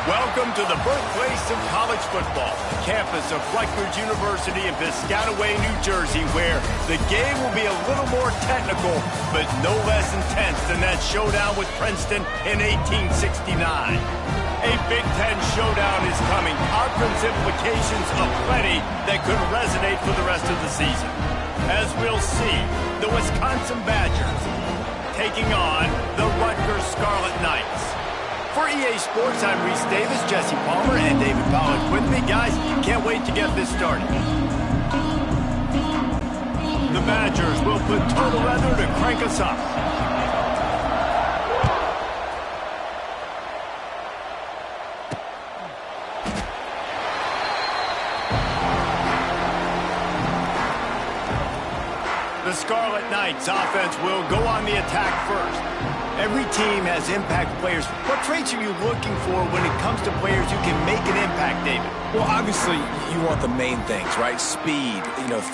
Welcome to the birthplace of college football, the campus of Rutgers University in Piscataway, New Jersey, where the game will be a little more technical, but no less intense than that showdown with Princeton in 1869. A Big Ten showdown is coming, conference implications aplenty that could resonate for the rest of the season. As we'll see, the Wisconsin Badgers taking on the Rutgers Scarlet Knights. For EA Sports, I'm Reese Davis, Jesse Palmer, and David Pollack with me. Guys, can't wait to get this started. The Badgers will put total weather to crank us up. The Scarlet Knights offense will go on the attack first. Every team has impact players. What traits are you looking for when it comes to players who can make an impact, David? Well, obviously, you want the main things, right? Speed,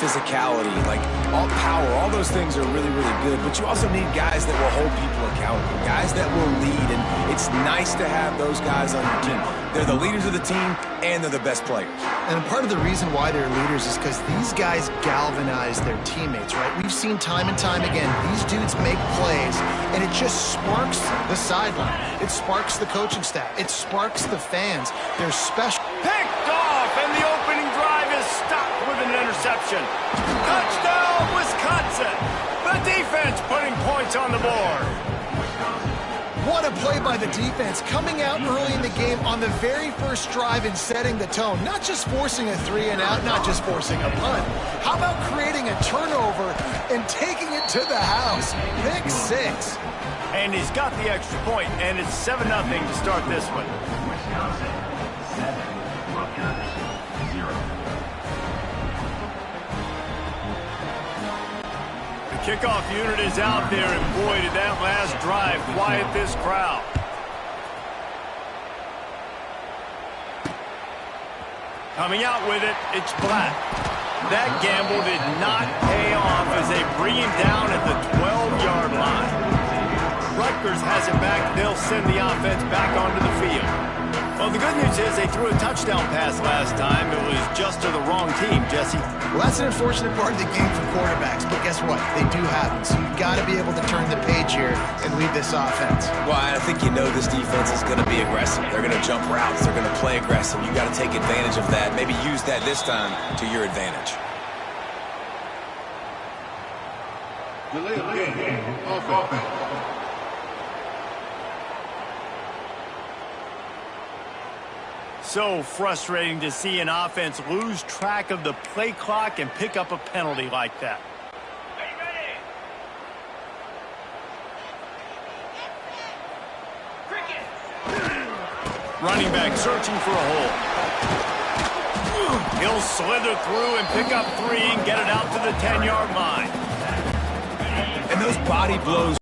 physicality, like all power, all those things are really, really good. But you also need guys that will hold people accountable, guys that will lead. And it's nice to have those guys on your team. They're the leaders of the team, and they're the best players. And part of the reason why they're leaders is because these guys galvanize their teammates, right? We've seen time and time again, these dudes make plays, and it just sparks the sideline. It sparks the coaching staff. It sparks the fans. They're special. Picked off, and the opening drive is stopped with an interception. Touchdown, Wisconsin! The defense putting points on the board. What a play by the defense, coming out early in the game on the very first drive and setting the tone. Not just forcing a 3 and out, not just forcing a punt. How about creating a turnover and taking it to the house? Pick 6. And he's got the extra point, and it's 7-0 to start this one. Wisconsin 7, Rutgers 0. The kickoff unit is out there, and boy, did that last drive quiet this crowd. Coming out with it, it's Black. That gamble did not pay off as they bring him down at the 12-yard line. Rutgers has it back. They'll send the offense back onto the field. Well, the good news is they threw a touchdown pass last time. It was just to the wrong team, Jesse. Well, that's an unfortunate part of the game for quarterbacks, but guess what? They do happen. So you've got to be able to turn the page here and lead this offense. Well, I think this defense is going to be aggressive. They're going to jump routes. They're going to play aggressive. You got to take advantage of that. Maybe use that this time to your advantage. Delay of game. Offense. So frustrating to see an offense lose track of the play clock and pick up a penalty like that. Running back searching for a hole. He'll slither through and pick up 3 and get it out to the 10-yard line. And those body blows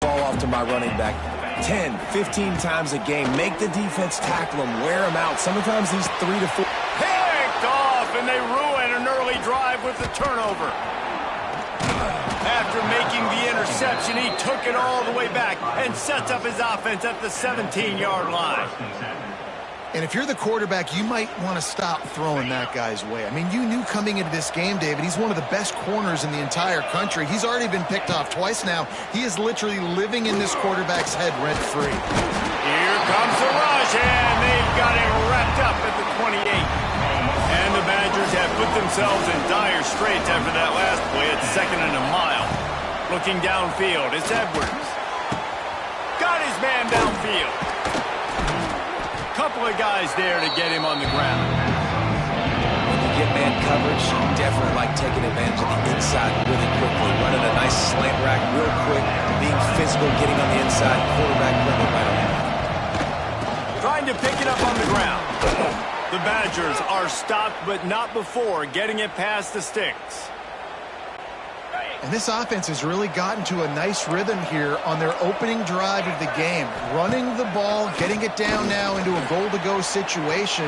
fall off to my running back 10, 15 times a game. Make the defense tackle him, wear him out. Sometimes he's 3 to 4. Picked off, and they ruin an early drive with the turnover. After making the interception, he took it all the way back and sets up his offense at the 17-yard line. And if you're the quarterback, you might want to stop throwing that guy's way. I mean, you knew coming into this game, David, he's one of the best corners in the entire country. He's already been picked off twice now. He is literally living in this quarterback's head rent-free. Here comes the rush, and they've got him wrapped up at the 28. And the Badgers have put themselves in dire straits after that last play at 2nd and a mile. Looking downfield, it's Edwards. Got his man downfield. Couple of guys there to get him on the ground. When you get man coverage, you definitely like taking advantage of the inside really quickly. Running a nice slant rack real quick, being physical, getting on the inside, quarterback running right on it. Trying to pick it up on the ground. The Badgers are stopped, but not before getting it past the sticks. And this offense has really gotten to a nice rhythm here on their opening drive of the game. Running the ball, getting it down now into a goal-to-go situation.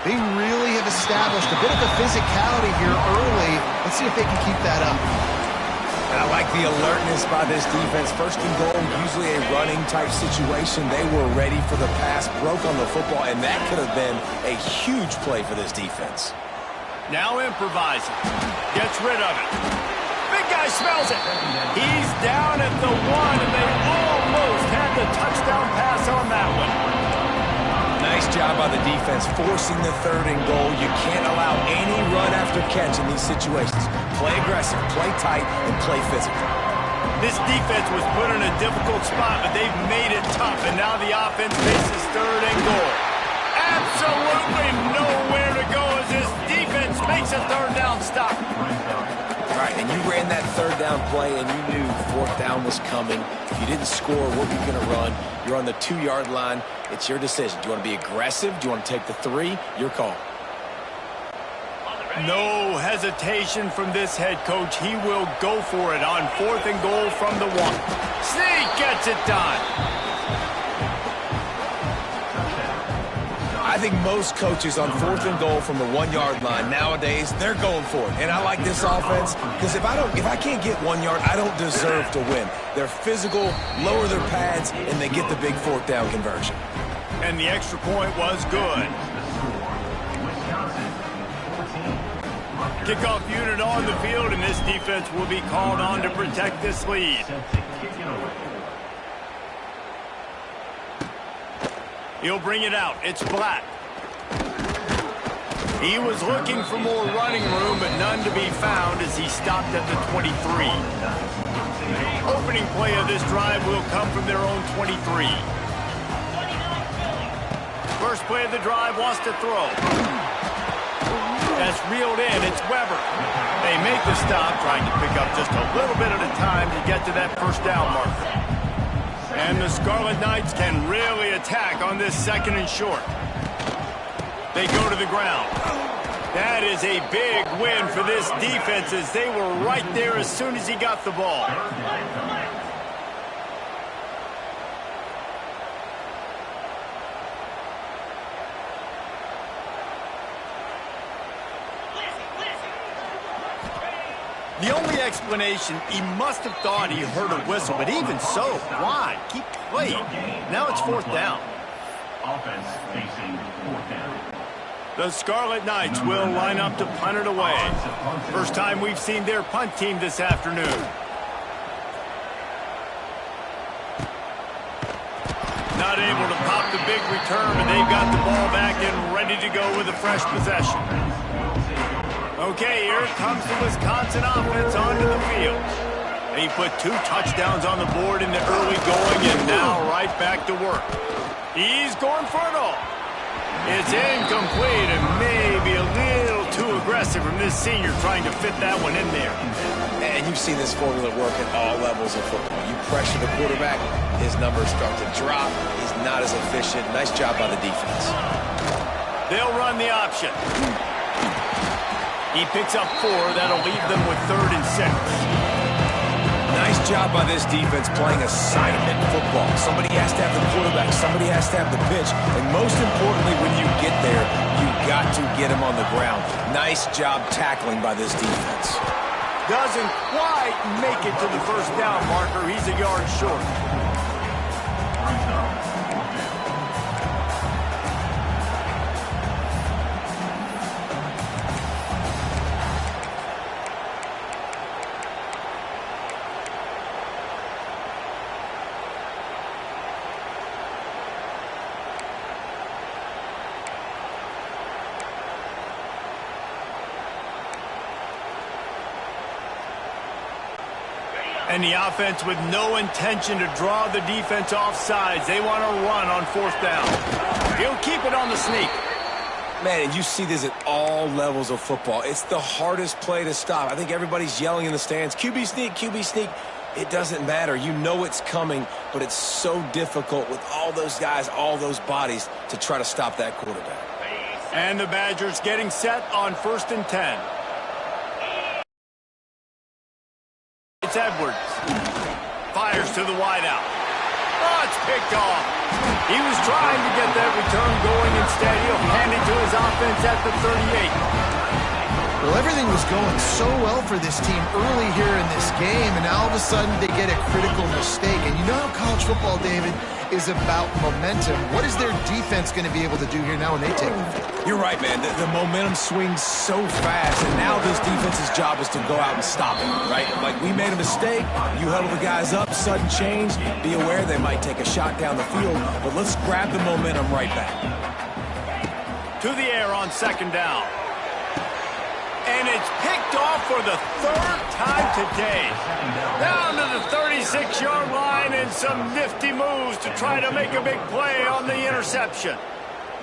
They really have established a bit of a physicality here early. Let's see if they can keep that up. I like the alertness by this defense. 1st and goal, usually a running type situation. They were ready for the pass, broke on the football, and that could have been a huge play for this defense. Now improvising. Gets rid of it. Big guy smells it. He's down at the 1, and they almost had the touchdown pass on that one. Nice job by the defense, forcing the 3rd and goal. You can't allow any run after catch in these situations. Play aggressive, play tight, and play physical. This defense was put in a difficult spot, but they've made it tough, and now the offense faces 3rd and goal. Absolutely nowhere to go as this defense makes a 3rd down stop. Right, and you ran that 3rd down play, and you knew 4th down was coming. If you didn't score, what were you going to run? You're on the 2-yard line. It's your decision. Do you want to be aggressive? Do you want to take the 3? Your call. No hesitation from this head coach. He will go for it on 4th and goal from the 1. Sneak gets it done. I think most coaches on 4th and goal from the 1-yard line nowadays, they're going for it. And I like this offense because if I can't get 1 yard, I don't deserve to win. They're physical, lower their pads, and they get the big 4th down conversion. And the extra point was good. Kickoff unit on the field, and this defense will be called on to protect this lead. He'll bring it out. It's Black. He was looking for more running room, but none to be found as he stopped at the 23. Opening play of this drive will come from their own 23. First play of the drive wants to throw. That's reeled in. It's Weber. They make the stop, trying to pick up just a little bit at a time to get to that 1st down marker. And the Scarlet Knights can really attack on this 2nd and short. They go to the ground. That is a big win for this defense as they were right there as soon as he got the ball. The only explanation, he must have thought he heard a whistle, but even so, why? Keep playing. Now it's 4th down. Offense facing 4th down. The Scarlet Knights will line up to punt it away. First time we've seen their punt team this afternoon. Not able to pop the big return, but they've got the ball back and ready to go with a fresh possession. Okay, here comes the Wisconsin offense onto the field. They put 2 touchdowns on the board in the early going and now right back to work. He's going for it all. It's incomplete and maybe a little too aggressive from this senior trying to fit that one in there. And you've seen this formula work at all levels of football. You pressure the quarterback, his numbers start to drop. He's not as efficient. Nice job by the defense. They'll run the option. He picks up 4. That'll leave them with 3rd and 6. Nice job by this defense playing assignment football. Somebody has to have the quarterback. Somebody has to have the pitch. And most importantly, when you get there, you got to get him on the ground. Nice job tackling by this defense. Doesn't quite make it to the 1st down marker. He's a yard short. And the offense with no intention to draw the defense off sides. They want to run on 4th down. He'll keep it on the sneak. Man, and you see this at all levels of football. It's the hardest play to stop. I think everybody's yelling in the stands, QB sneak, QB sneak. It doesn't matter. You know it's coming, but it's so difficult with all those guys, all those bodies to try to stop that quarterback. And the Badgers getting set on 1st and 10. It's Edwards. Fires to the wideout. Oh, it's picked off. He was trying to get that return going. Instead, he'll hand it to his offense at the 38. Well, everything was going so well for this team early here in this game, and now all of a sudden they get a critical mistake. And you know how college football, David, is about momentum. What is their defense going to be able to do here now when they take it? You're right, man. The momentum swings so fast, and now this defense's job is to go out and stop it, right? Like, we made a mistake, you huddle the guys up, sudden change, be aware they might take a shot down the field, but let's grab the momentum right back. To the air on 2nd down. And it's picked off for the 3rd time today. Down to the 36-yard line and some nifty moves to try to make a big play on the interception.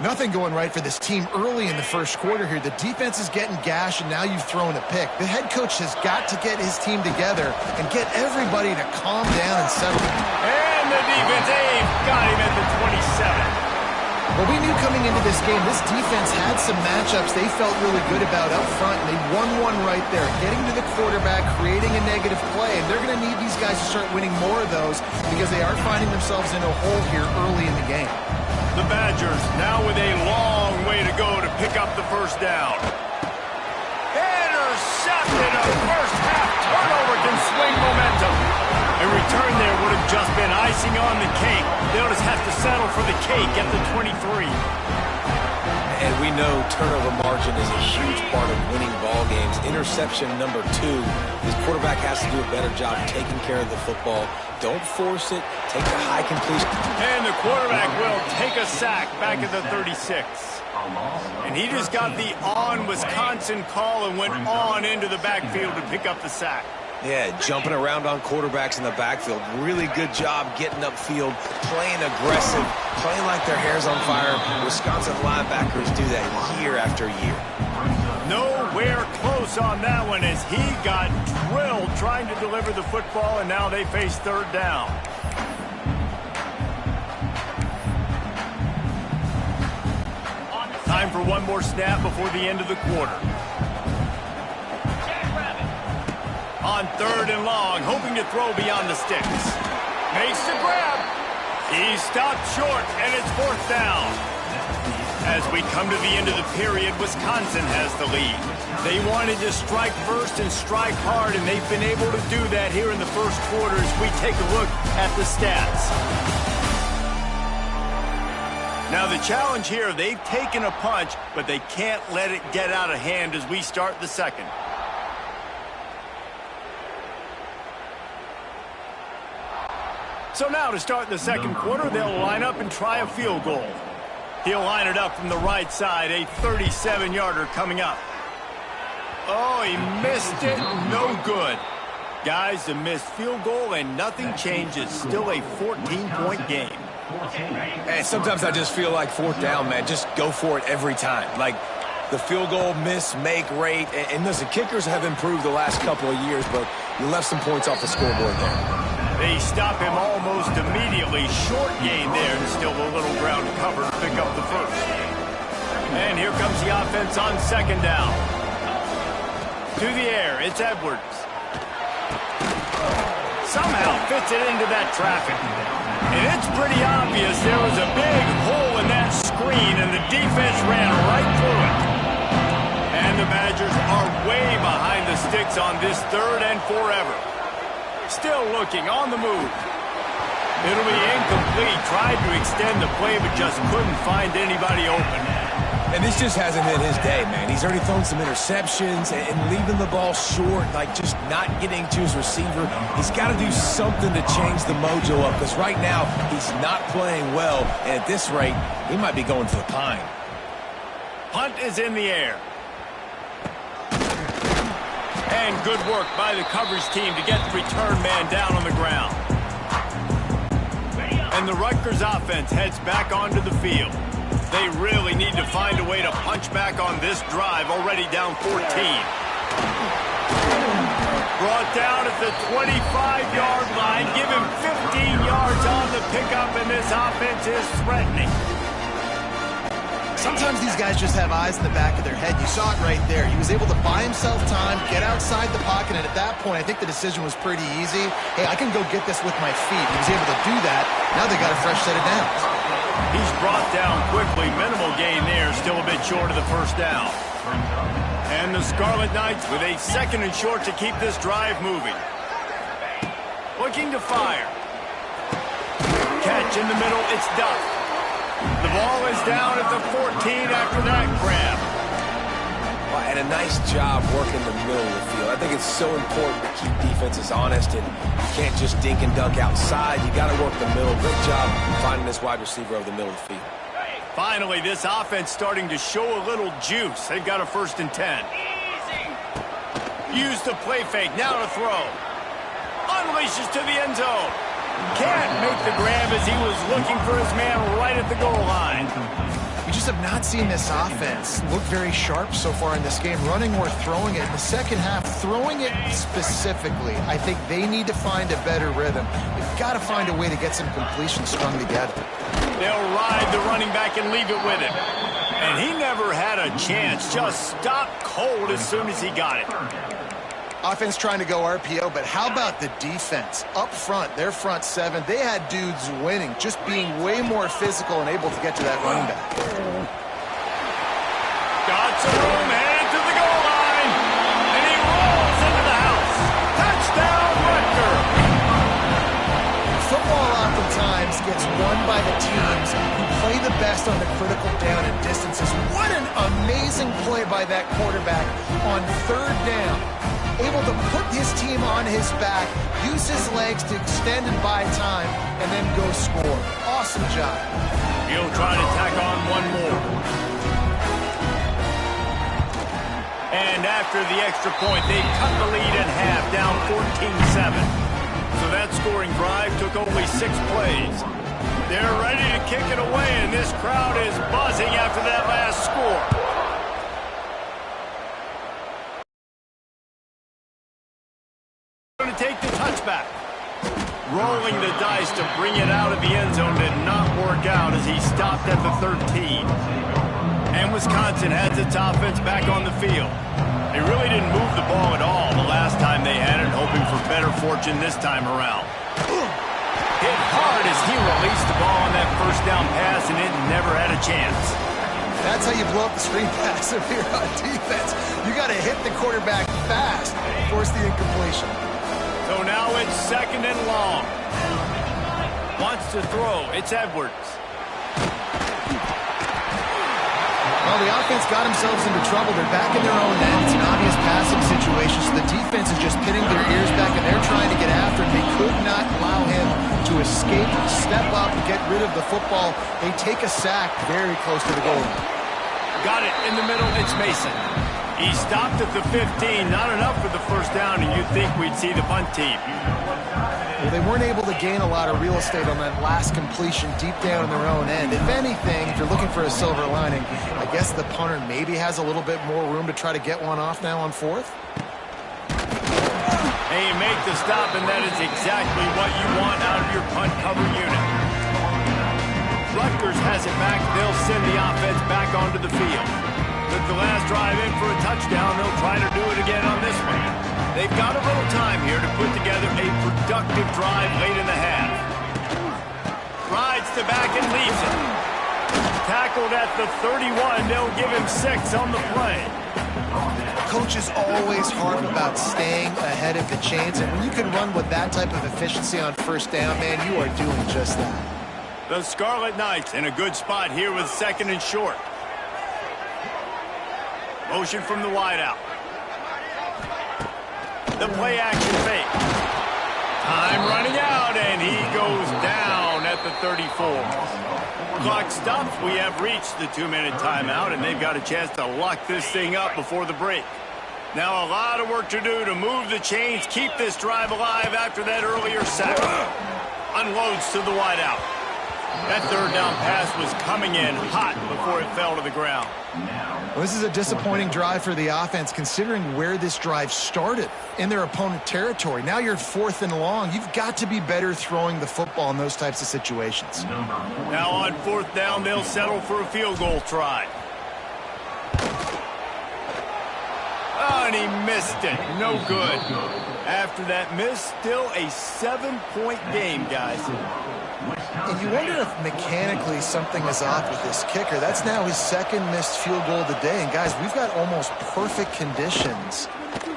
Nothing going right for this team early in the 1st quarter here. The defense is getting gashed, and now you've thrown a pick. The head coach has got to get his team together and get everybody to calm down and settle. And the defense got him at the 27. Well, we knew coming into this game, this defense had some matchups they felt really good about up front, and they won one right there, getting to the quarterback, creating a negative play, and they're going to need these guys to start winning more of those because they are finding themselves in a hole here early in the game. The Badgers now with a long way to go to pick up the 1st down. Intercepted. A first-half turnover can swing momentum. A return there would have just been icing on the cake. They'll just have to settle for the cake at the 23. And we know turnover margin is a huge part of winning ball games. Interception number 2. His quarterback has to do a better job taking care of the football. Don't force it. Take the high completion. And the quarterback will take a sack back at the 36. And he just got the on-Wisconsin call and went on into the backfield to pick up the sack. Yeah, jumping around on quarterbacks in the backfield. Really good job getting upfield, playing aggressive, playing like their hair's on fire. Wisconsin linebackers do that year after year. Nowhere close on that one as he got drilled trying to deliver the football, and now they face 3rd down. Time for one more snap before the end of the quarter. On 3rd and long, hoping to throw beyond the sticks. Makes the grab. He stopped short, and it's 4th down. As we come to the end of the period, Wisconsin has the lead. They wanted to strike first and strike hard, and they've been able to do that here in the 1st quarter as we take a look at the stats. Now the challenge here, they've taken a punch, but they can't let it get out of hand as we start the 2nd. So now to start the 2nd quarter, they'll line up and try a field goal. He'll line it up from the right side, a 37-yarder coming up. Oh, he missed it. No good. Guys, a missed field goal and nothing changes. Still a 14-point game. And sometimes I just feel like 4th down, man. Just go for it every time. Like the field goal miss, make rate. And listen, kickers have improved the last couple of years, but you left some points off the scoreboard there. They stop him almost immediately. Short gain there and still a little ground cover to pick up the 1st. And here comes the offense on 2nd down. To the air, it's Edwards. Somehow fits it into that traffic. And it's pretty obvious there was a big hole in that screen, and the defense ran right through it. And the Badgers are way behind the sticks on this 3rd and forever. Still looking on the move. It'll be incomplete. Tried to extend the play, but just couldn't find anybody open. And this just hasn't been his day, man. He's already thrown some interceptions and leaving the ball short, like just not getting to his receiver. He's got to do something to change the mojo up, because right now he's not playing well, and at this rate, he might be going to the pine. Punt is in the air. And good work by the coverage team to get the return man down on the ground. And the Rutgers offense heads back onto the field. They really need to find a way to punch back on this drive, already down 14. Brought down at the 25-yard line. Give him 15 yards on the pickup, and this offense is threatening. Sometimes these guys just have eyes in the back of their head. You saw it right there. He was able to buy himself time, get outside the pocket, and at that point, I think the decision was pretty easy. Hey, I can go get this with my feet. He was able to do that. Now they got a fresh set of downs. He's brought down quickly. Minimal gain there, still a bit short of the first down. And the Scarlet Knights with a 2nd and short to keep this drive moving. Looking to fire. Catch in the middle, it's Duff. The ball is down at the 14 after that grab. Well, and a nice job working the middle of the field. I think it's so important to keep defenses honest, and you can't just dink and dunk outside. You got to work the middle. Great job finding this wide receiver over the middle of the field. Finally, this offense starting to show a little juice. They've got a 1st and 10. Use the play fake, now to throw. Unleashes to the end zone. Can't make the grab as he was looking for his man right at the goal line. We just have not seen this offense look very sharp so far in this game, running or throwing it. In the second half, throwing it specifically, I think they need to find a better rhythm. They've got to find a way to get some completions strung together. They'll ride the running back and leave it with him. And he never had a chance, just stopped cold as soon as he got it. Offense trying to go RPO, but how about the defense? Up front, their front 7, they had dudes winning, just being way more physical and able to get to that running back. Got some room, headed to the goal line, and he rolls into the house. Touchdown, Rutgers! Football oftentimes gets won by the teams who play the best on the critical down and distances. What an amazing play by that quarterback on 3rd down. Able to put his team on his back, use his legs to extend and buy time, and then go score. Awesome job. He'll try to tack on one more. And after the extra point, they cut the lead in half, down 14-7. So that scoring drive took only 6 plays. They're ready to kick it away, and this crowd is buzzing after that last score. To take the touchback. Rolling the dice to bring it out of the end zone did not work out as he stopped at the 13. And Wisconsin has its offense back on the field. They really didn't move the ball at all the last time they had it, hoping for better fortune this time around. Hit hard as he released the ball on that 1st down pass, and it never had a chance. That's how you blow up the screen pass if you're on defense. You got to hit the quarterback fast, force the incompletion. So now it's 2nd and long. Wants to throw. It's Edwards. Well, the offense got themselves into trouble. They're back in their own end. It's an obvious passing situation, so the defense is just pinning their ears back, and they're trying to get after him. They could not allow him to escape, step up, and get rid of the football. They take a sack very close to the goal line. Got it in the middle. It's Mason. He stopped at the 15. Not enough for the 1st down, and you'd think we'd see the punt team. Well, they weren't able to gain a lot of real estate on that last completion deep down in their own end. If anything, if you're looking for a silver lining, I guess the punter maybe has a little bit more room to try to get one off now on 4th. Hey, you make the stop, and that is exactly what you want out of your punt cover unit. Rutgers has it back. They'll send the offense back onto the field. Took the last drive in for a touchdown. They'll try to do it again on this one. They've got a little time here to put together a productive drive late in the half. Rides to back and leaves it. Tackled at the 31. They'll give him 6 on the play. Coach is always hard about staying ahead of the chains, and when you can run with that type of efficiency on 1st down, man, you are doing just that. The Scarlet Knights in a good spot here with 2nd and short. Motion from the wideout. The play action fake. Time running out, and he goes down at the 34. Clock stops. We have reached the 2-minute timeout, and they've got a chance to lock this thing up before the break. Now a lot of work to do to move the chains, keep this drive alive after that earlier sack. Unloads to the wideout. That third down pass was coming in hot before it fell to the ground. Well, this is a disappointing drive for the offense considering where this drive started in their opponent territory. Now you're 4th and long. You've got to be better throwing the football in those types of situations. Now on 4th down, they'll settle for a field goal try. Oh, and he missed it. No good. After that miss, still a 7-point game, guys. And you wonder if mechanically something is off with this kicker. That's now his 2nd missed field goal of the day. And, guys, we've got almost perfect conditions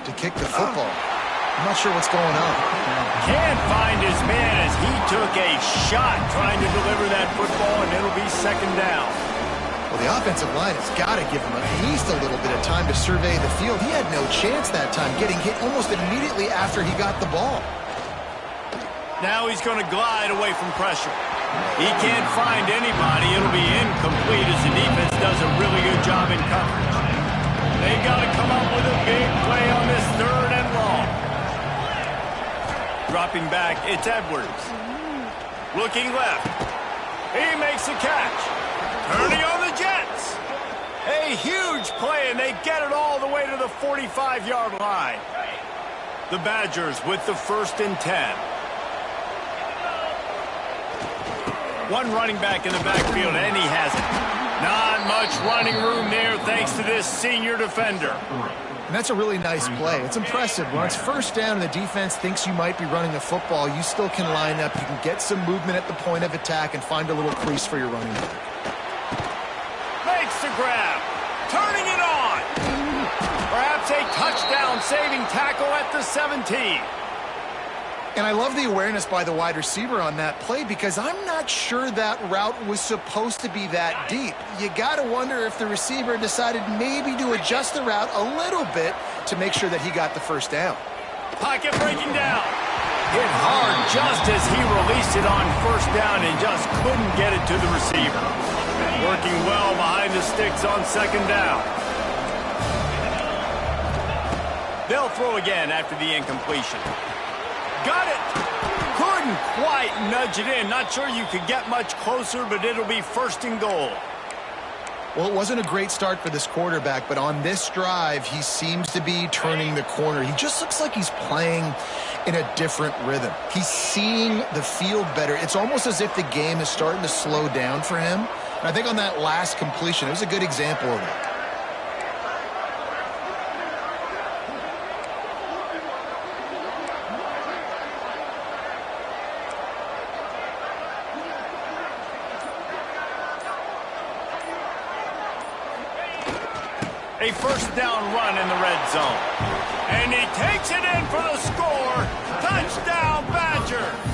to kick the football. I'm not sure what's going on. Can't find his man as he took a shot trying to deliver that football, and it'll be 2nd down. Well, the offensive line has got to give him at least a little bit of time to survey the field. He had no chance that time, getting hit almost immediately after he got the ball. Now he's going to glide away from pressure. He can't find anybody. It'll be incomplete as the defense does a really good job in coverage. They've got to come up with a big play on this 3rd and long. Dropping back, it's Edwards. Looking left. He makes a catch. Turning on the Jets. A huge play, and they get it all the way to the 45-yard line. The Badgers with the 1st and 10. One running back in the backfield, and he has it. Not much running room there thanks to this senior defender. And that's a really nice play. It's impressive. When it's 1st down and the defense thinks you might be running the football, you still can line up. You can get some movement at the point of attack and find a little crease for your running back. Makes the grab. Turning it on. Perhaps a touchdown-saving tackle at the 17. And I love the awareness by the wide receiver on that play because I'm not sure that route was supposed to be that deep. You got to wonder if the receiver decided maybe to adjust the route a little bit to make sure that he got the 1st down. Pocket breaking down. Hit hard just as he released it on 1st down and just couldn't get it to the receiver. Working well behind the sticks on 2nd down. They'll throw again after the incompletion. Got it. Couldn't quite nudge it in. Not sure you could get much closer, but it'll be 1st and goal. Well, it wasn't a great start for this quarterback, but on this drive, he seems to be turning the corner. He just looks like he's playing in a different rhythm. He's seeing the field better. It's almost as if the game is starting to slow down for him. And I think on that last completion, it was a good example of that. A 1st down run in the red zone. And he takes it in for the score. Touchdown, Badger.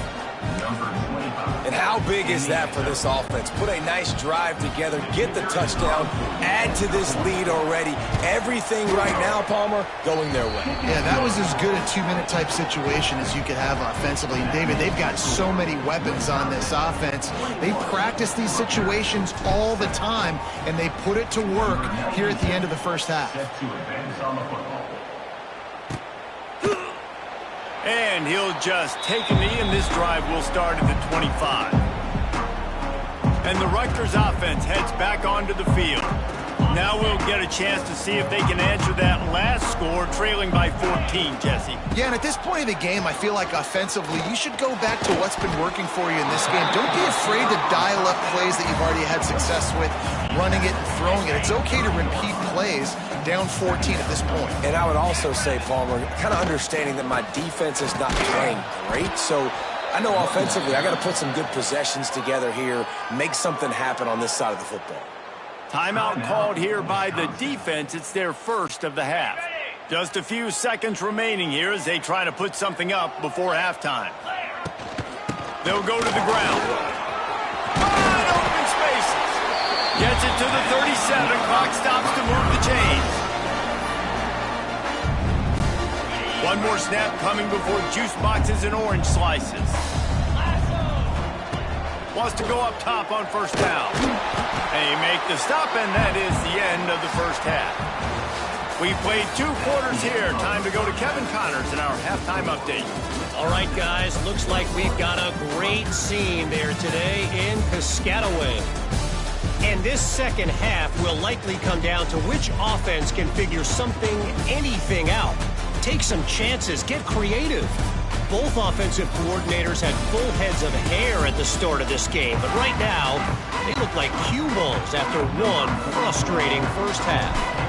And how big is that for this offense? Put a nice drive together, get the touchdown, add to this lead already. Everything right now, Palmer, going their way. Yeah, that was as good a 2-minute type situation as you could have offensively. And David, they've got so many weapons on this offense. They practice these situations all the time, and they put it to work here at the end of the 1st half. And he'll just take a knee, and this drive will start at the 25. And the Rutgers offense heads back onto the field. Now we'll get a chance to see if they can answer that last score, trailing by 14, Jesse. Yeah, and at this point of the game, I feel like offensively, you should go back to what's been working for you in this game. Don't be afraid to dial up plays that you've already had success with, running it and throwing it. It's okay to repeat plays down 14 at this point. And I would also say, Palmer, kind of understanding that my defense is not playing great, so I know offensively I got to put some good possessions together here, make something happen on this side of the football. Timeout called here by the defense. It's their 1st of the half. Just a few seconds remaining here as they try to put something up before halftime. They'll go to the ground. Wide open spaces. Gets it to the 37. Clock stops to move the chains. One more snap coming before juice boxes and orange slices. Wants to go up top on 1st down. They make the stop, and that is the end of the 1st half. We played 2 quarters here. Time to go to Kevin Connors in our halftime update. All right, guys, looks like we've got a great scene there today in Piscataway. And this second half will likely come down to which offense can figure anything out. Take some chances, get creative. Both offensive coordinators had full heads of hair at the start of this game, but right now, they look like cue balls after one frustrating first half.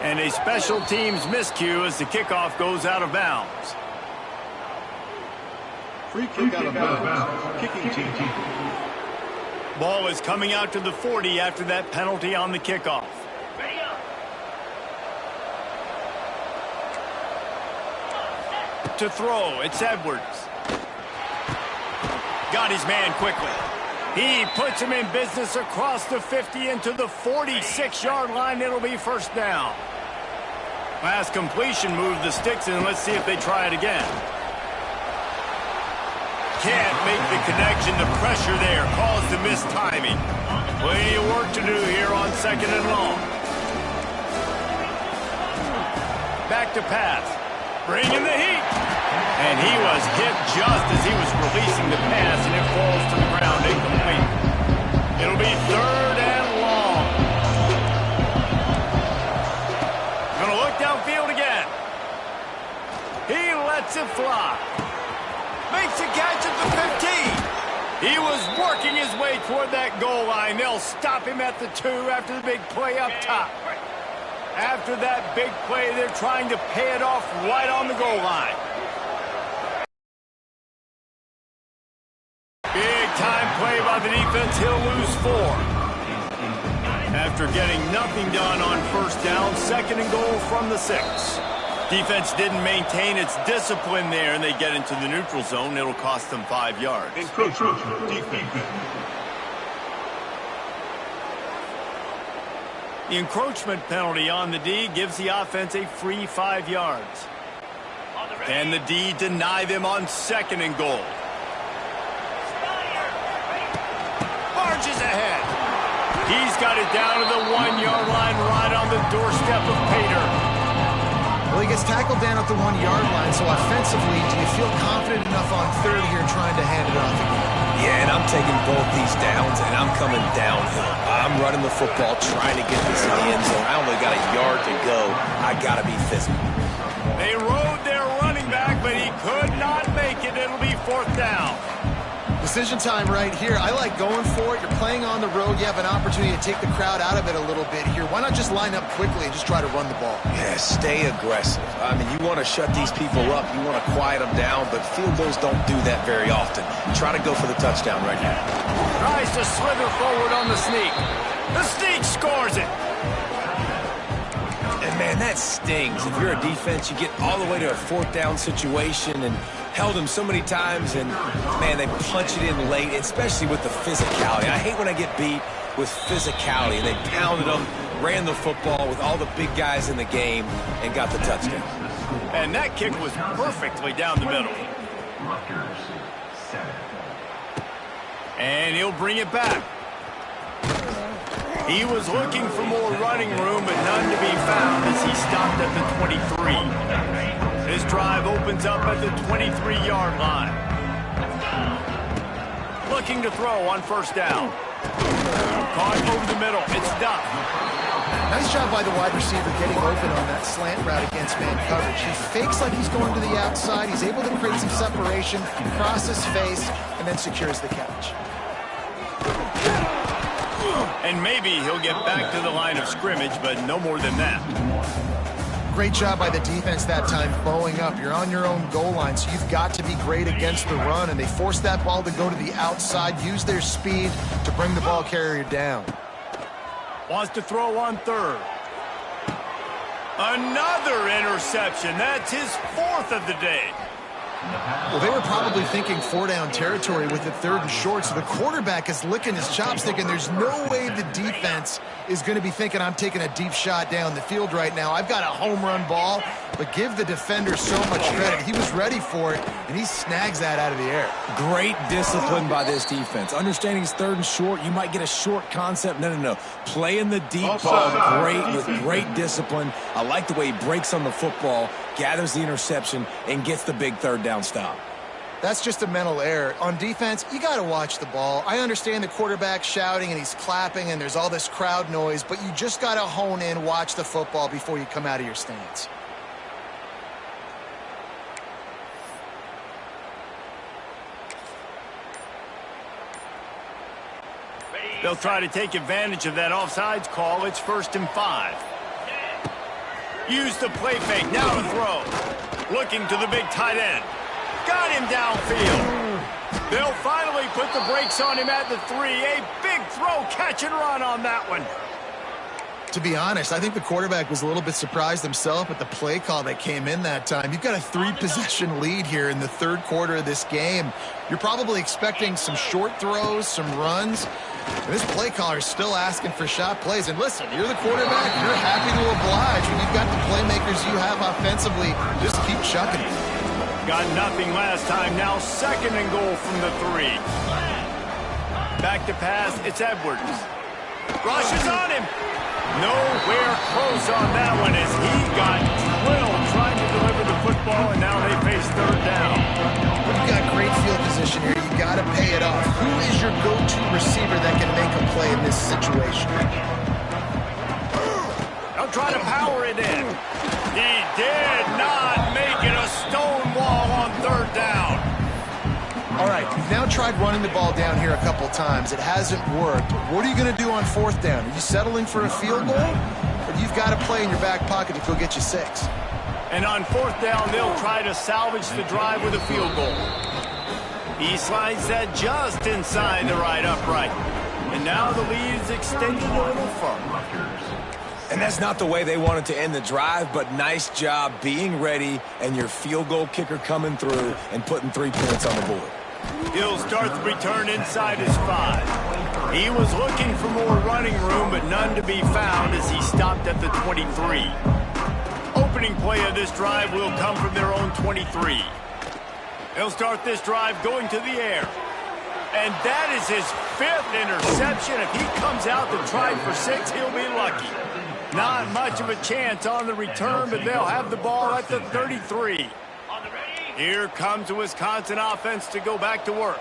And a special teams miscue as the kickoff goes out of bounds. Free kick out of bounds. Kicking team. Ball is coming out to the 40 after that penalty on the kickoff. To throw, it's Edwards. Got his man quickly. He puts him in business across the 50 into the 46-yard line. It'll be first down. Last completion moved the sticks in. Let's see if they try it again. Can't make the connection. The pressure there caused the mistiming. Plenty of work to do here on 2nd and long. Back to pass. Bringing the heat. And he was hit just as he was releasing the pass, and it falls to the ground incomplete. It'll be 3rd and long. Gonna look downfield again. He lets it fly. Makes a catch at the 15. He was working his way toward that goal line. They'll stop him at the 2 after the big play up top. After that big play, they're trying to pay it off right on the goal line. Big time play by the defense. He'll lose 4. After getting nothing done on first down, 2nd and goal from the 6. Defense didn't maintain its discipline there, and they get into the neutral zone. It'll cost them 5 yards. Encroachment. Defense. The encroachment penalty on the D gives the offense a free 5 yards. And the D deny them on 2nd and goal. Barges ahead. He's got it down to the 1-yard line right on the doorstep of Pater. Well, he gets tackled down at the 1-yard line, so offensively, do you feel confident enough on 3rd here trying to hand it off again? Yeah, and I'm taking both these downs, and I'm coming downhill. I'm running the football, trying to get this in the end zone. I only got a yard to go. I got to be physical. They rode their running back, but he could not make it. It'll be 4th down. Decision time right here. I like going for it. You're playing on the road. You have an opportunity to take the crowd out of it a little bit here. Why not just line up quickly and just try to run the ball? Yeah, stay aggressive. I mean, you want to shut these people up. You want to quiet them down, but field goals don't do that very often. Try to go for the touchdown right now. Tries to slither forward on the sneak. The sneak scores it. And, man, that stings. If you're a defense, you get all the way to a 4th down situation and held him so many times, and, man, they punch it in late, especially with the physicality. I hate when I get beat with physicality, and they pounded them, ran the football with all the big guys in the game, and got the touchdown. And that kick was perfectly down the middle. And he'll bring it back. He was looking for more running room, but none to be found as he stopped at the 23. This drive opens up at the 23-yard line. Looking to throw on 1st down. Caught over the middle. It's done. Nice job by the wide receiver getting open on that slant route against man coverage. He fakes like he's going to the outside. He's able to create some separation, cross his face, and then secures the catch. And maybe he'll get back to the line of scrimmage, but no more than that. Great job by the defense that time, bowing up. You're on your own goal line, so you've got to be great against the run, and they forced that ball to go to the outside, use their speed to bring the ball carrier down. Wants to throw on 3rd. Another interception. That's his 4th of the day. Well, they were probably thinking four-down territory with the 3rd and short, so the quarterback is licking his chopstick, and there's no way the defense is going to be thinking, I'm taking a deep shot down the field right now. I've got a home run ball, but give the defender so much credit. He was ready for it, and he snags that out of the air. Great discipline by this defense. Understanding it's 3rd and short, you might get a short concept. No. Playing the deep ball with great discipline. I like the way he breaks on the football, gathers the interception, and gets the big 3rd down stop. That's just a mental error. On defense, you got to watch the ball. I understand the quarterback shouting and he's clapping and there's all this crowd noise, but you just got to hone in, watch the football before you come out of your stance. They'll try to take advantage of that offsides call. It's 1st and 5. Use the play fake. Now to throw. Looking to the big tight end. Got him downfield. They'll finally put the brakes on him at the 3. A big throw, catch and run on that one. To be honest, I think the quarterback was a little bit surprised himself at the play call that came in that time. You've got a 3-possession lead here in the 3rd quarter of this game. You're probably expecting some short throws, some runs. And this play caller is still asking for shot plays. And listen, you're the quarterback. You're happy to oblige when you've got the playmakers you have offensively. Just keep chucking it. Got nothing last time. Now 2nd and goal from the 3. Back to pass. It's Edwards. Rushes on him. Nowhere close on that one as he got drilled trying to deliver the football, and now they face 3rd down. You've got great field position here. You got to pay it off. Who is your go-to receiver that can make a play in this situation? They'll try to power it in. He did not make it a stone wall on 3rd down. All right, you've now tried running the ball down here a couple times. It hasn't worked. What are you going to do on 4th down? Are you settling for a field goal? Or do you've got to play in your back pocket if he'll get you 6? And on 4th down, they'll try to salvage the drive with a field goal. He slides that just inside the right upright. And now the lead is extended a little further. And that's not the way they wanted to end the drive, but nice job being ready and your field goal kicker coming through and putting 3 points on the board. He'll start the return inside his 5. He was looking for more running room, but none to be found as he stopped at the 23. Opening play of this drive will come from their own 23. He'll start this drive going to the air. And that is his 5th interception. If he comes out to try for 6, he'll be lucky. Not much of a chance on the return, but they'll have the ball at the 33. Here comes the Wisconsin offense to go back to work.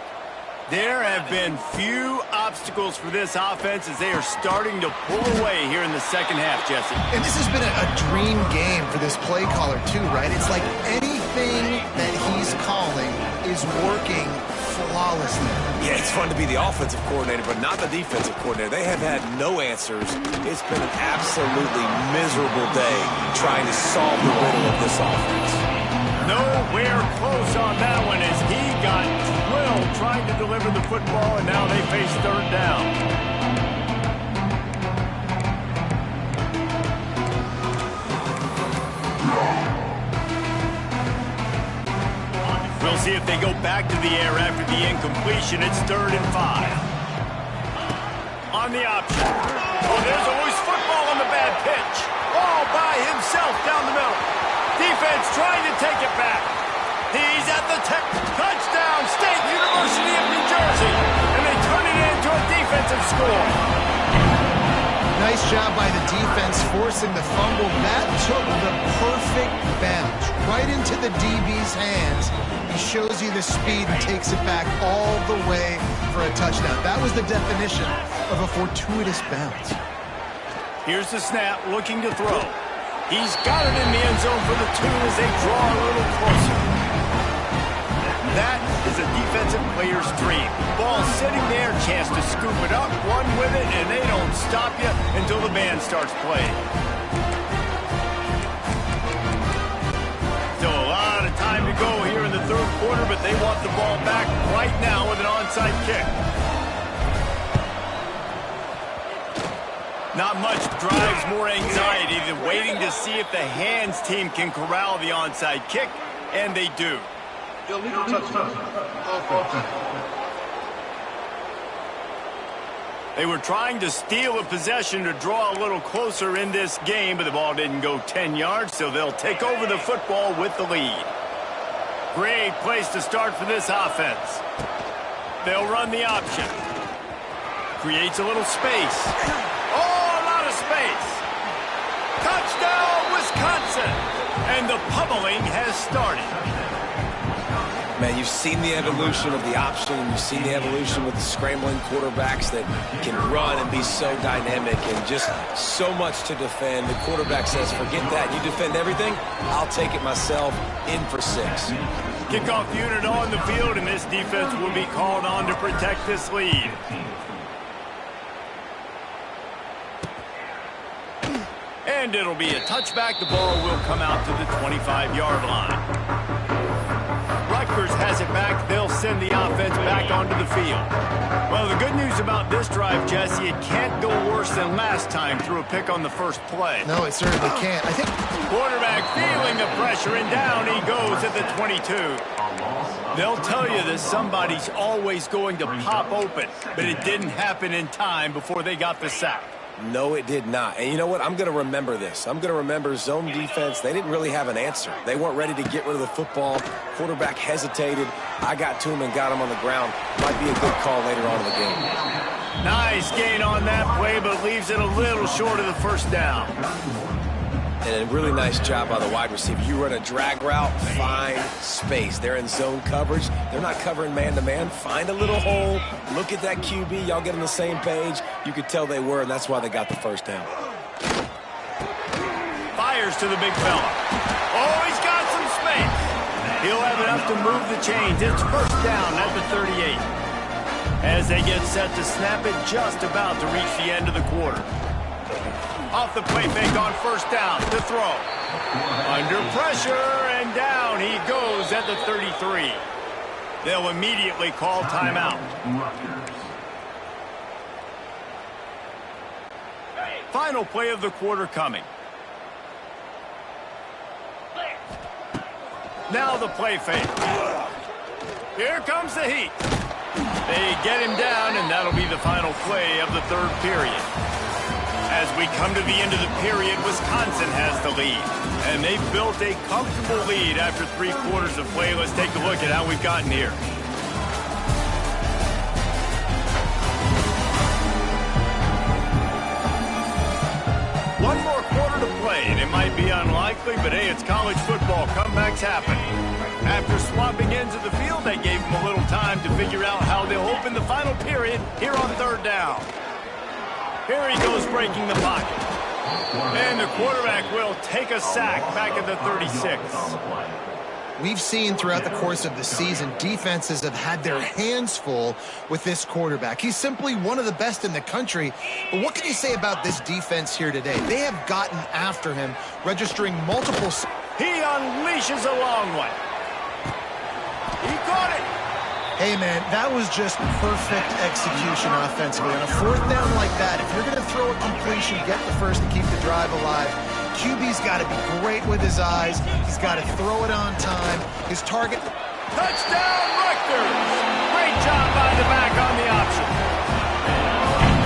There have been few obstacles for this offense as they are starting to pull away here in the 2nd half, Jesse. And this has been a dream game for this play caller too, right? It's like anything that he's calling is working flawlessly. Yeah, it's fun to be the offensive coordinator, but not the defensive coordinator. They have had no answers. It's been an absolutely miserable day trying to solve the riddle of this offense. Nowhere close on that one as he got drilled trying to deliver the football, and now they face 3rd down. We'll see if they go back to the air after the incompletion. It's 3rd and 5. On the option. Oh, there's a loose football on the bad pitch. All by himself down the middle. Defense trying to take it back. He's at the touchdown, State University of New Jersey. And they turn it into a defensive score. Nice job by the defense forcing the fumble. That took the perfect bounce right into the DB's hands. He shows you the speed and takes it back all the way for a touchdown. That was the definition of a fortuitous bounce. Here's the snap, looking to throw. He's got it in the end zone for the 2 as they draw a little closer. That is a defensive player's dream. Ball sitting there, chance to scoop it up, run with it, and they don't stop you until the band starts playing. Still a lot of time to go here in the 3rd quarter, but they want the ball back right now with an onside kick. Not much drives more anxiety than waiting to see if the hands team can corral the onside kick, and they do. Illegal touchdown. Offense. They were trying to steal a possession to draw a little closer in this game, but the ball didn't go 10 yards, so they'll take over the football with the lead. Great place to start for this offense. They'll run the option. Creates a little space. Oh, a lot of space. Touchdown, Wisconsin! And the pummeling has started. Man, you've seen the evolution of the option, and you've seen the evolution with the scrambling quarterbacks that can run and be so dynamic and just so much to defend. The quarterback says, forget that. You defend everything, I'll take it myself. In for 6. Kickoff unit on the field, and this defense will be called on to protect this lead. And it'll be a touchback. The ball will come out to the 25-yard line. Rutgers has it back. They'll send the offense back onto the field. Well, the good news about this drive, Jesse, it can't go worse than last time through a pick on the first play. No, it certainly can't. I think Quarterback feeling the pressure, and down he goes at the 22. They'll tell you that somebody's always going to pop open, but it didn't happen in time before they got the sack. No, it did not. And you know what? I'm going to remember this. I'm going to remember zone defense. They didn't really have an answer. They weren't ready to get rid of the football. Quarterback hesitated. I got to him and got him on the ground. Might be a good call later on in the game. Nice gain on that play, but leaves it a little short of the first down. And a really nice job by the wide receiver. You run a drag route, find space. They're in zone coverage. They're not covering man-to-man. Find a little hole. Look at that QB. Y'all get on the same page. You could tell they were, and that's why they got the first down. Fires to the big fella. Oh, he's got some space. He'll have enough to move the chains. It's first down at the 38. As they get set to snap it, just about to reach the end of the quarter. Off the play fake on first down to throw. Under pressure, and down he goes at the 33. They'll immediately call timeout. Final play of the quarter coming. Now the play fake. Here comes the heat. They get him down, and that'll be the final play of the third period. As we come to the end of the period, Wisconsin has the lead. And they've built a comfortable lead after 3 quarters of play. Let's take a look at how we've gotten here. One more quarter to play, and it might be unlikely, but hey, it's college football. Comebacks happen. After swapping ends of the field, they gave them a little time to figure out how they'll open the final period here on third down. Here he goes breaking the pocket. And the quarterback will take a sack back at the 36. we've seen throughout the course of the season, defenses have had their hands full with this quarterback. He's simply one of the best in the country. But what can you say about this defense here today? They have gotten after him, registering multiple... He unleashes a long one. He caught it. Hey, man, that was just perfect execution offensively. On a fourth down like that, if you're going to throw a completion, get the first to keep the drive alive. QB's got to be great with his eyes. He's got to throw it on time. His target... Touchdown, Rutgers! Great job by the back on the option.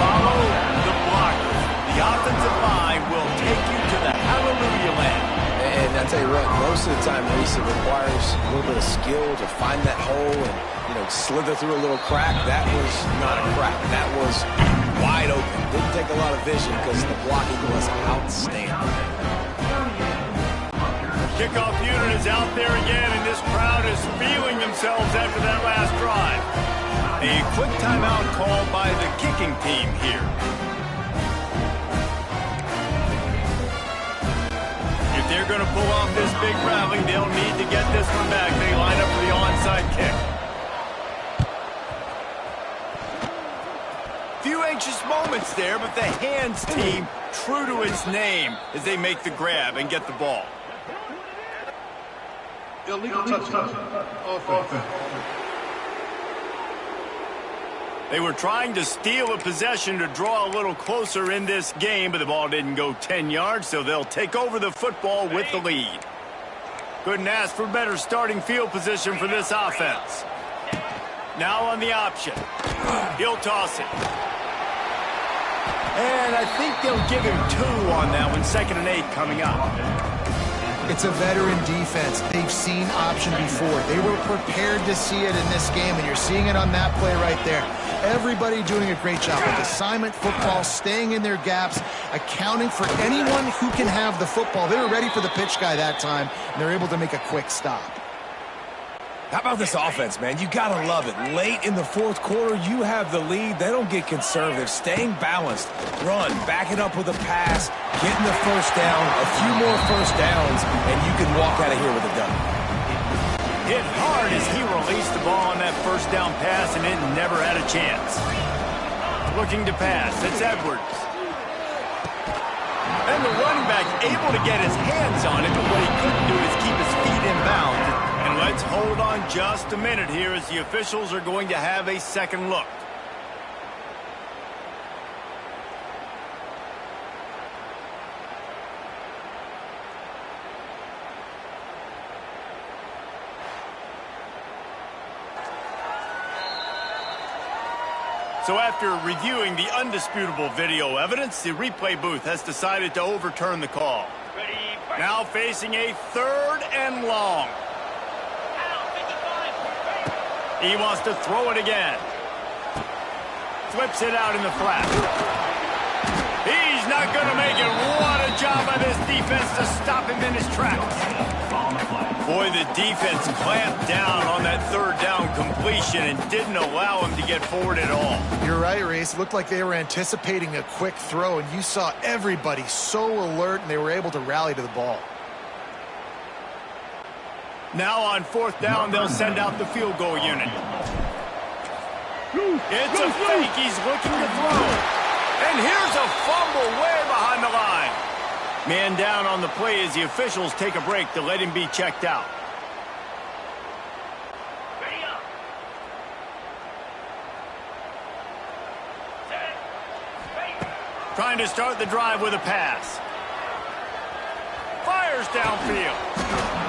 Follow the blockers. The offensive line will take you to the hallelujah land. And I tell you what, most of the time, Reese, it requires a little bit of skill to find that hole and, you know, slither through a little crack. That was not a crack. That was wide open. Didn't take a lot of vision because the blocking was outstanding. Kickoff unit is out there again, and this crowd is feeling themselves after that last drive. A quick timeout called by the kicking team here. If they're going to pull off this big rally, they'll need to get this one back. They line up for the onside kick. Few anxious moments there, but the hands team true to its name as they make the grab and get the ball. Illegal touchdown. Offense. They were trying to steal a possession to draw a little closer in this game, but the ball didn't go 10 yards, so they'll take over the football with the lead. Couldn't ask for better starting field position for this offense. Now on the option. He'll toss it. And I think they'll give him 2 on that one. 2nd and 8 coming up. It's a veteran defense. They've seen option before. They were prepared to see it in this game, and you're seeing it on that play right there. Everybody doing a great job with assignment football, staying in their gaps, accounting for anyone who can have the football. They were ready for the pitch guy that time, and they're able to make a quick stop. How about this offense, man? You got to love it. Late in the 4th quarter, you have the lead. They don't get conservative. Staying balanced. Run, back it up with a pass, getting the first down, a few more first downs, and you can walk out of here with a dub. Hit hard as he released the ball on that first down pass, and it never had a chance. Looking to pass. It's Edwards. And the running back able to get his hands on it, but what he couldn't do is keep his feet in bounds. And let's hold on just a minute here as the officials are going to have a second look. So after reviewing the undisputable video evidence, the replay booth has decided to overturn the call. Now facing a 3rd and long. He wants to throw it again. Flips it out in the flat. He's not going to make it. What a job by this defense to stop him in his tracks. Boy, the defense clamped down on that 3rd down completion and didn't allow him to get forward at all. You're right, Reese. It looked like they were anticipating a quick throw, and you saw everybody so alert, and they were able to rally to the ball. Now on 4th down, they'll send out the field goal unit. It's a fake. He's looking to throw. And here's a fumble way behind the line. Man down on the play as the officials take a break to let him be checked out. Trying to start the drive with a pass. Fires downfield.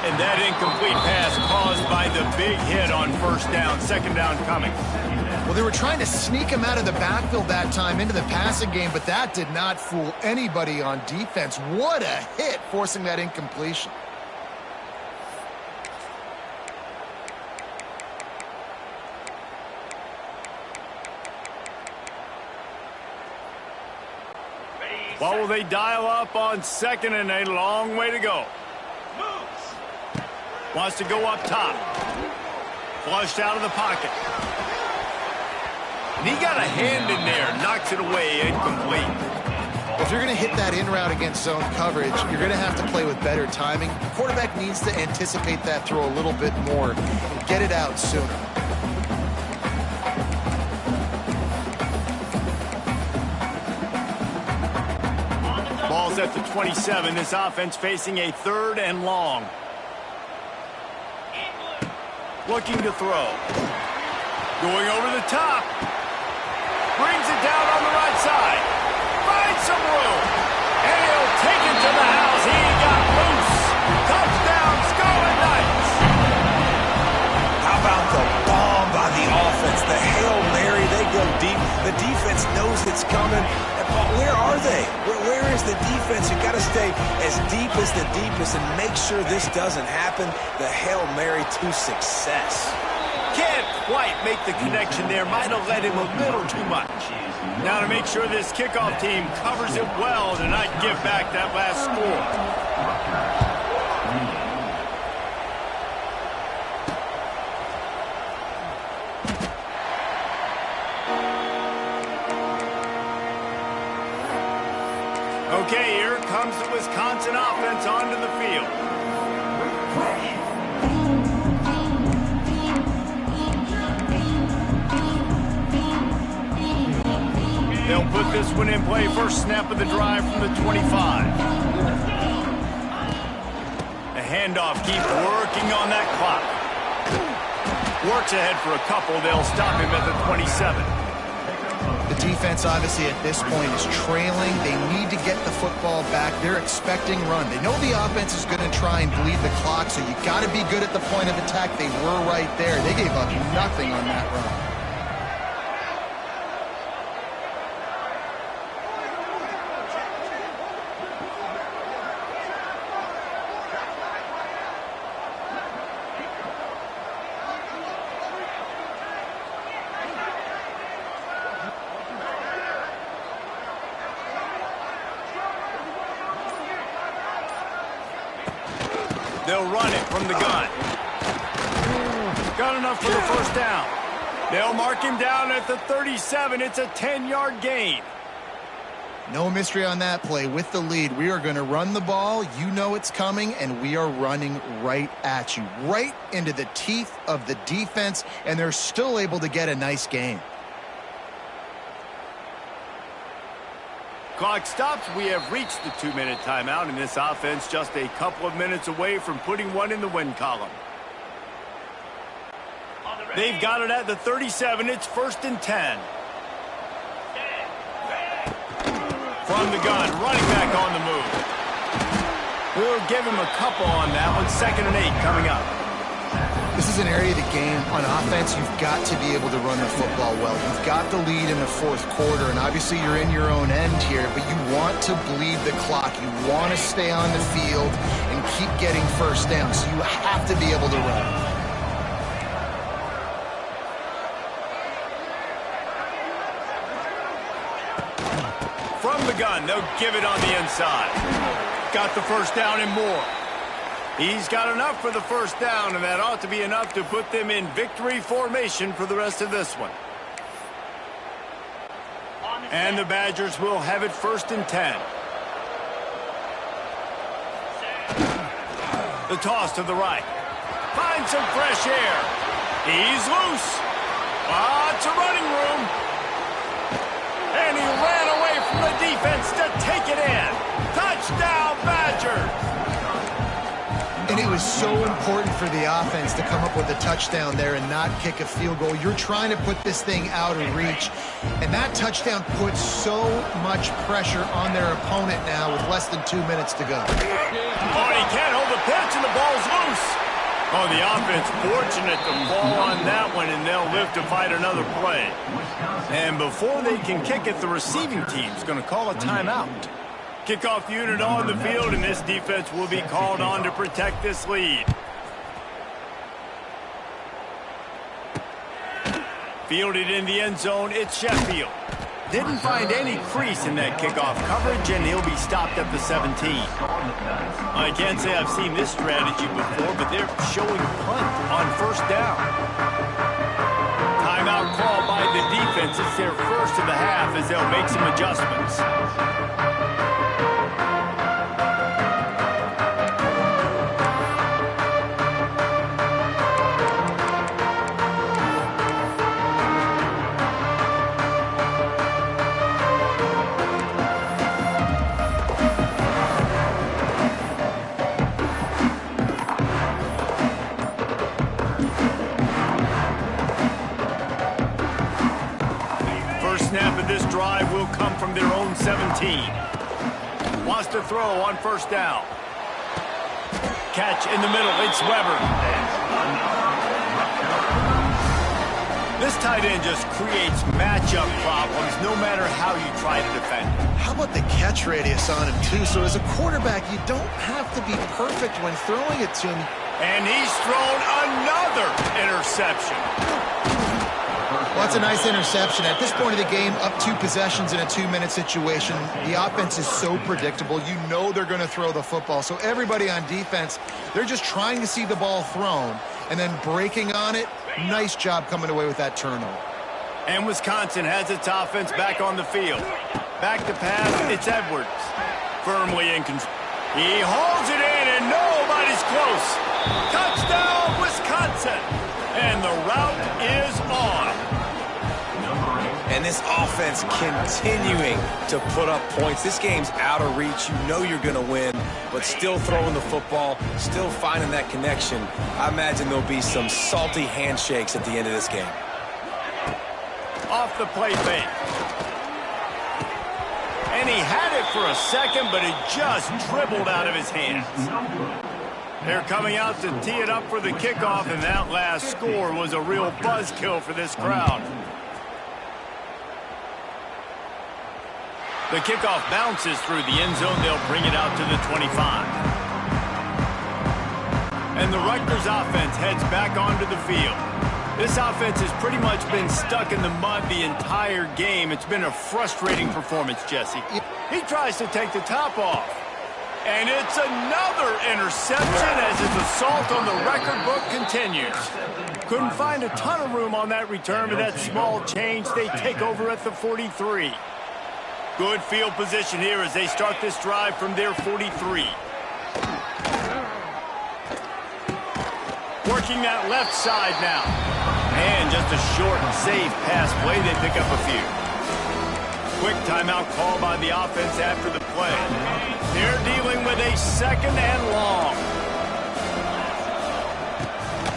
And that incomplete pass caused by the big hit on 1st down. 2nd down coming. Well, they were trying to sneak him out of the backfield that time into the passing game, but that did not fool anybody on defense. What a hit, forcing that incompletion. What will they dial up on 2nd and a long way to go? Wants to go up top. Flushed out of the pocket. And he got a hand in there. Knocks it away. Incomplete. If you're going to hit that in route against zone coverage, you're going to have to play with better timing. The quarterback needs to anticipate that throw a little bit more and get it out sooner. Ball's at the 27. This offense facing a 3rd and long. Looking to throw. Going over the top. Brings it down on the right side. Finds some room. And he'll take it to the house. He got loose. Touchdown, Scarlet Knights. How about the bomb by the offense? The Hail Mary, they go deep. The defense knows it's coming. And where are they? Where is the defense? You got to stay as deep as the deepest and make sure this doesn't happen. The Hail Mary to success. Can't quite make the connection there. Might have led him a little too much. Now to make sure this kickoff team covers it well to not give back that last score. Okay, here comes the Wisconsin offense onto the field. They'll put this one in play. First snap of the drive from the 25. The handoff keeps working on that clock. Works ahead for a couple. They'll stop him at the 27. The defense, obviously, at this point is trailing. They need to get the football back. They're expecting run. They know the offense is going to try and bleed the clock, so you got to be good at the point of attack. They were right there. They gave up nothing on that run. They'll run it from the gun. Got enough for the first down. They'll mark him down at the 37. It's a 10-yard gain. No mystery on that play. With the lead, we are going to run the ball. You know it's coming, and we are running right at you, right into the teeth of the defense, and they're still able to get a nice gain. Clock stops. We have reached the 2-minute timeout, and this offense just a couple of minutes away from putting one in the win column. They've got it at the 37. It's 1st and 10. From the gun, running back on the move. We'll give him a couple on that one. 2nd and 8 coming up. This is an area of the game on offense you've got to be able to run the football well. You've got the lead in the 4th quarter, and obviously you're in your own end here, but you want to bleed the clock. You want to stay on the field and keep getting first down, so you have to be able to run. From the gun, they'll give it on the inside. Got the first down and more. He's got enough for the first down, and that ought to be enough to put them in victory formation for the rest of this one. And the Badgers will have it 1st and 10. The toss to the right. Finds some fresh air. He's loose. Lots of running room. And he ran away from the defense to take it in. Touchdown, Badgers! And it was so important for the offense to come up with a touchdown there and not kick a field goal. You're trying to put this thing out of reach, and that touchdown puts so much pressure on their opponent now with less than 2 minutes to go. Oh, he can't hold the pitch, and the ball's loose. Oh, the offense fortunate to fall on that one, and they'll live to fight another play. And before they can kick it, the receiving team's going to call a timeout. Kickoff unit on the field, and this defense will be called on to protect this lead. Fielded in the end zone, it's Sheffield. Didn't find any crease in that kickoff coverage, and he'll be stopped at the 17. I can't say I've seen this strategy before, but they're showing punt on 1st down. Timeout called by the defense. It's their first of the half as they'll make some adjustments. Snap of this drive will come from their own 17. Wants to throw on 1st down. Catch in the middle, it's Weber. This tight end just creates matchup problems no matter how you try to defend him. How about the catch radius on him, too? So as a quarterback, you don't have to be perfect when throwing it to him. And he's thrown another interception. Well, that's a nice interception. At this point of the game, up 2 possessions in a 2-minute situation, the offense is so predictable. You know they're going to throw the football. So everybody on defense, they're just trying to see the ball thrown and then breaking on it. Nice job coming away with that turnover. And Wisconsin has its offense back on the field. Back to pass, it's Edwards. Firmly in control. He holds it in, and nobody's close. Touchdown, Wisconsin! And the route is on. And this offense continuing to put up points. This game's out of reach. You know you're going to win, but still throwing the football, still finding that connection. I imagine there'll be some salty handshakes at the end of this game. off the play fake. And he had it for a second, but it just dribbled out of his hands. They're coming out to tee it up for the kickoff, and that last score was a real buzzkill for this crowd. The kickoff bounces through the end zone. They'll bring it out to the 25. And the Rutgers offense heads back onto the field. This offense has pretty much been stuck in the mud the entire game. It's been a frustrating performance, Jesse. He tries to take the top off. And it's another interception as his assault on the record book continues. Couldn't find a ton of room on that return, but that small change, they take over at the 43. Good field position here as they start this drive from their 43. Working that left side now. And just a short and safe pass play. They pick up a few. Quick timeout call by the offense after the play. They're dealing with a second and long.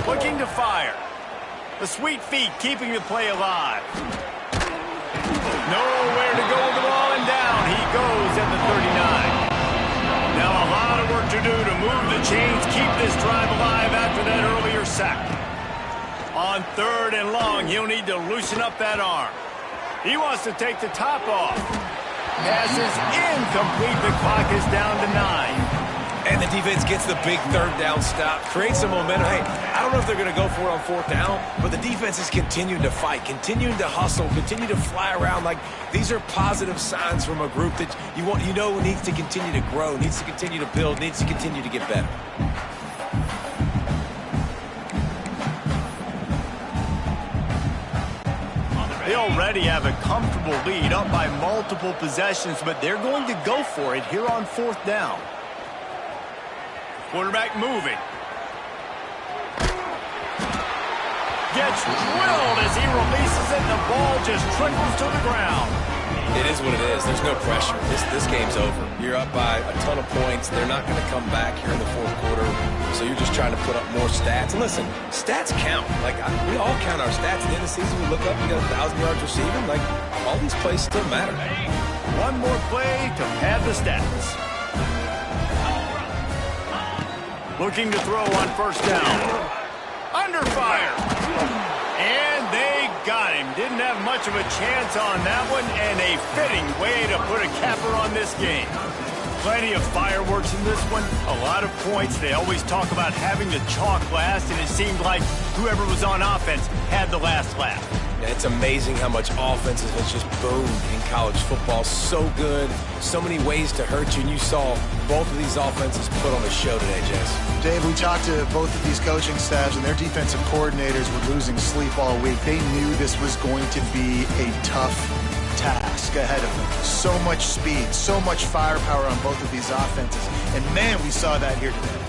Looking to fire. The sweet feet keeping the play alive. Nowhere to go with the ball, and down he goes at the 39. Now a lot of work to do to move the chains, keep this drive alive after that earlier sack. On third and long, he'll need to loosen up that arm. He wants to take the top off. Pass is incomplete. The clock is down to 9. And the defense gets the big third down stop, creates some momentum. Hey, I don't know if they're going to go for it on fourth down, but the defense is continuing to fight, continuing to hustle, continue to fly around. Like, these are positive signs from a group that you know needs to continue to grow, needs to continue to build, needs to continue to get better. They already have a comfortable lead, up by multiple possessions, but they're going to go for it here on fourth down. Quarterback moving. Gets drilled as he releases it. The ball just trickles to the ground. It is what it is. There's no pressure. This game's over. You're up by a ton of points. They're not going to come back here in the fourth quarter. So you're just trying to put up more stats. And listen, stats count. Like, we all count our stats. At the end of the season, we look up, we got 1,000 yards receiving. Like, all these plays still matter. One more play to pad the stats. Looking to throw on first down. Under fire. And they got him. Didn't have much of a chance on that one, and a fitting way to put a capper on this game. Plenty of fireworks in this one. A lot of points. They always talk about having the chalk last, and it seemed like whoever was on offense had the last laugh. Yeah, it's amazing how much offenses has just boomed in college football. So good. So many ways to hurt you, and you saw both of these offenses put on a show today, Jess. Dave, we talked to both of these coaching staffs, and their defensive coordinators were losing sleep all week. They knew this was going to be a tough task ahead of them. So much speed, so much firepower on both of these offenses. And, man, we saw that here today.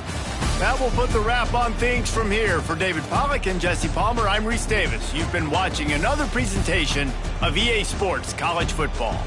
That will put the wrap on things from here. For David Pollack and Jesse Palmer, I'm Reese Davis. You've been watching another presentation of EA Sports College Football.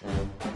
it.